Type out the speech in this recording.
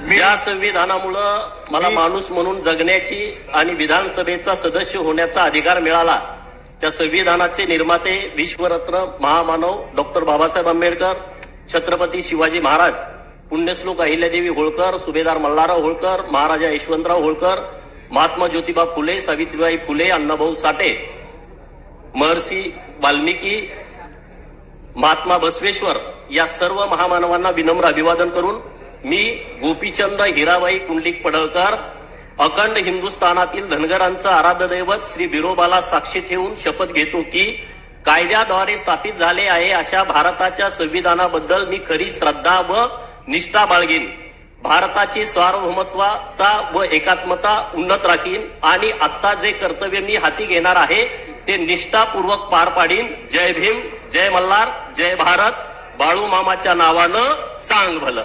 या संविधानामुळे मला माणूस म्हणून जगण्याची आणि विधानसभेचा सदस्य होण्याचा अधिकार मिळाला। त्या संविधानाचे निर्माते विश्वरत्न महामानव डॉक्टर बाबासाहेब आंबेडकर, छत्रपती शिवाजी महाराज, पुण्यश्लोक अहिल्यादेवी होळकर, सुभेदार मल्हारराव होळकर, महाराजा यशवंतराव होळकर, महात्मा ज्योतिबा फुले, सावित्रीबाई फुले, अण्णाभाऊ साठे, महर्षी वाल्मिकी, महात्मा बसवेश्वर या सर्व महामानवांना विनम्र अभिवादन करून मी गोपीचंद हिराबाई कुंडलिक पडळकर अखंड हिंदुस्थानातील धनगरांचं आराध्य दैवत श्री बिरोबाला साक्षी ठेवून शपथ घेतो की कायद्याद्वारे स्थापित झाले आहे अशा भारताच्या संविधानाबद्दल मी खरी श्रद्धा व निष्ठा बाळगीन, भारताची सार्वभौमत्वता व एकात्मता उन्नत राखीन आणि आता जे कर्तव्य मी हाती घेणार आहे ते निष्ठापूर्वक पार पाडीन। जय भीम, जय मल्हार, जय भारत, बाळू मामाच्या नावानं सांग भलं।